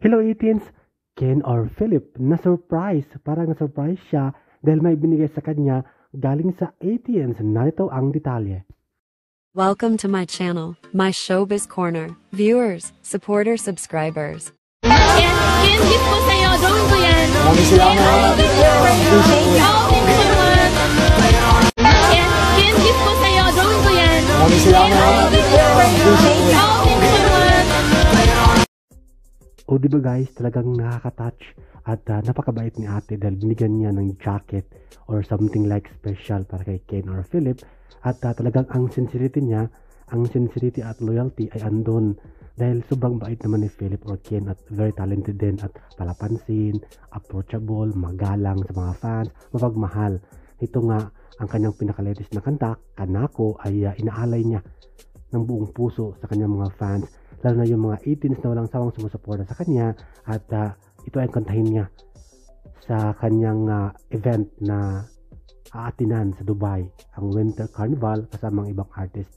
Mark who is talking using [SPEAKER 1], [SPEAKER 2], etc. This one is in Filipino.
[SPEAKER 1] Hello 18s! Ken or Philip, na-surprise. Parang na-surprise siya dahil may binigay sa kanya galing sa 18s. Narito ang detalye.
[SPEAKER 2] Welcome to my channel, my Showbiz Corner. Viewers, supporters, subscribers.
[SPEAKER 3] Ken, gift ko sa'yo. Drawing ko yan.
[SPEAKER 4] Maraming salamat.
[SPEAKER 3] Thank you so much. Ken, gift ko sa'yo. Drawing ko yan.
[SPEAKER 4] Maraming salamat.
[SPEAKER 3] Thank you so much.
[SPEAKER 1] O diba guys, talagang nakaka-touch at napakabait ni ate dahil binigyan niya ng jacket or something like special para kay Ken or Philip. At talagang ang sincerity niya, ang sincerity at loyalty ay andun dahil sobrang bait naman ni Philip or Ken at very talented din at palapansin, approachable, magalang sa mga fans, mapagmahal. Ito nga, ang kanyang pinaka-latest na kanta, Kanako, ay inaalay niya ng buong puso sa kanyang mga fans, lalo na yung mga 18s na walang sawang sumusuporta sa kanya at ito ay kantahin niya sa kanyang event na aatinan sa Dubai, ang Winter Carnival kasama ang ibang artist.